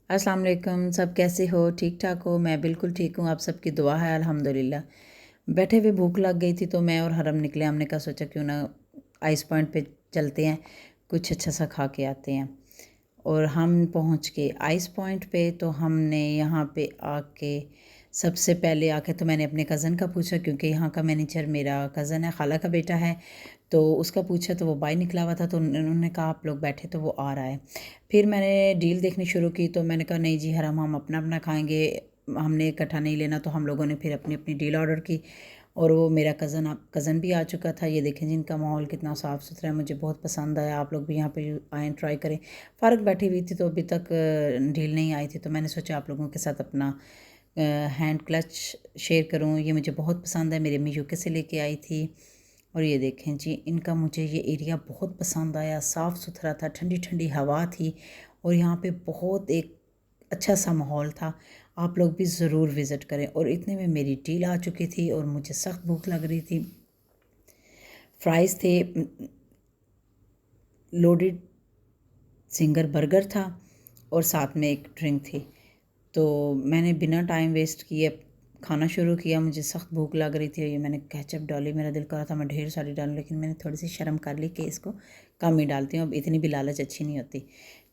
अस्सलाम वालेकुम। सब कैसे हो? ठीक ठाक हो? मैं बिल्कुल ठीक हूँ। आप सबकी दुआ है अल्हम्दुलिल्लाह। बैठे हुए भूख लग गई थी तो मैं और हरम निकले। हमने कहा सोचा क्यों ना आइस पॉइंट पे चलते हैं, कुछ अच्छा सा खा के आते हैं। और हम पहुँच के आइस पॉइंट पे तो हमने यहाँ पे आके सबसे पहले आके तो मैंने अपने कज़न का पूछा, क्योंकि यहाँ का मैनेजर मेरा कज़न है, खाला का बेटा है। तो उसका पूछा तो वो बाहर निकला हुआ था, तो उन्होंने कहा आप लोग बैठे, तो वो आ रहा है। फिर मैंने डील देखनी शुरू की तो मैंने कहा नहीं जी हराम, हम अपना अपना खाएंगे, हमने इकट्ठा नहीं लेना। तो हम लोगों ने फिर अपनी अपनी डील ऑर्डर की। और वो मेरा कज़न भी आ चुका था। ये देखें जिनका माहौल कितना साफ़ सुथरा है, मुझे बहुत पसंद आया। आप लोग भी यहाँ पे आएँ, ट्राई करें। फ़ारग बैठी हुई थी तो अभी तक डील नहीं आई थी, तो मैंने सोचा आप लोगों के साथ अपना हैंड क्लच शेयर करूँ। ये मुझे बहुत पसंद है, मेरी अम्मी यूके से लेके आई थी। और ये देखें जी, इनका मुझे ये एरिया बहुत पसंद आया। साफ़ सुथरा था, ठंडी ठंडी हवा थी और यहाँ पे बहुत एक अच्छा सा माहौल था। आप लोग भी ज़रूर विज़िट करें। और इतने में मेरी डील आ चुकी थी और मुझे सख्त भूख लग रही थी। फ्राइज़ थे, लोडेड सिंगर बर्गर था और साथ में एक ड्रिंक थी। तो मैंने बिना टाइम वेस्ट किए खाना शुरू किया। मुझे सख्त भूख लग रही थी और ये मैंने केचप डाली। मेरा दिल कर रहा था मैं ढेर सारी डालूं, लेकिन मैंने थोड़ी सी शर्म कर ली कि इसको कम ही डालती हूँ, अब इतनी भी लालच अच्छी नहीं होती।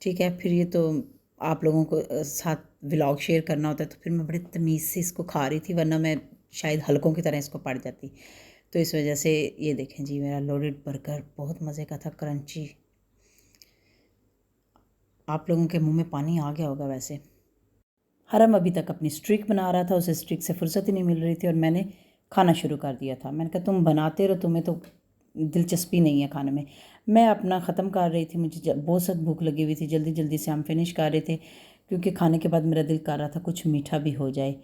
ठीक है, फिर ये तो आप लोगों को साथ व्लॉग शेयर करना होता है, तो फिर मैं बड़ी तमीज़ से इसको खा रही थी, वरना मैं शायद हलकों की तरह इसको पड़ जाती। तो इस वजह से ये देखें जी, मेरा लोडेड बर्गर बहुत मज़े का था, क्रंची। आप लोगों के मुंह में पानी आ गया होगा वैसे। हरम अभी तक अपनी स्ट्रिक बना रहा था, उसे स्ट्रिक से फुर्सत ही नहीं मिल रही थी और मैंने खाना शुरू कर दिया था। मैंने कहा तुम बनाते रहो, तुम्हें तो दिलचस्पी नहीं है खाने में। मैं अपना ख़त्म कर रही थी, मुझे बहुत सख्त भूख लगी हुई थी। जल्दी जल्दी से हम फिनिश कर रहे थे, क्योंकि खाने के बाद मेरा दिल कर रहा था कुछ मीठा भी हो जाए।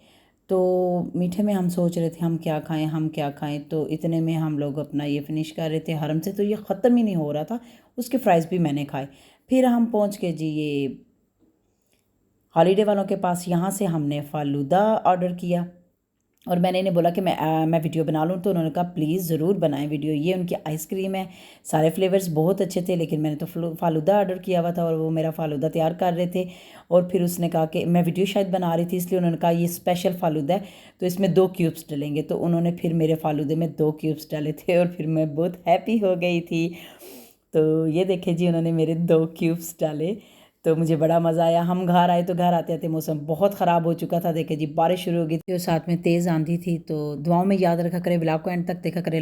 तो मीठे में हम सोच रहे थे हम क्या खाएं, हम क्या खाएं। तो इतने में हम लोग अपना ये फिनिश कर रहे थे। हरम से तो ये ख़त्म ही नहीं हो रहा था, उसके फ्राइज़ भी मैंने खाए। फिर हम पहुंच के जी ये हॉलीडे वालों के पास। यहाँ से हमने फ़ालूदा ऑर्डर किया और मैंने इन्हें बोला कि मैं वीडियो बना लूँ, तो उन्होंने कहा प्लीज़ ज़रूर बनाएं वीडियो। ये उनकी आइसक्रीम है, सारे फ्लेवर्स बहुत अच्छे थे, लेकिन मैंने तो फ़ालूदा ऑर्डर किया हुआ था और वो मेरा फ़ालूदा तैयार कर रहे थे। और फिर उसने कहा कि मैं वीडियो शायद बना रही थी, इसलिए उन्होंने कहा ये स्पेशल फ़ालूदा है तो इसमें 2 क्यूब्स डलेंगे। तो उन्होंने फिर मेरे फ़ालूदे में 2 क्यूब्स डाले थे और फिर मैं बहुत हैप्पी हो गई थी। तो ये देखें जी, उन्होंने मेरे 2 क्यूब्स डाले तो मुझे बड़ा मज़ा आया। हम घर आए तो घर आते आते मौसम बहुत ख़राब हो चुका था। देखे जी, बारिश शुरू हो गई थी और साथ में तेज़ आंधी थी। तो दुआओं में याद रखा करें, व्लॉग को एंड तक देखा करें।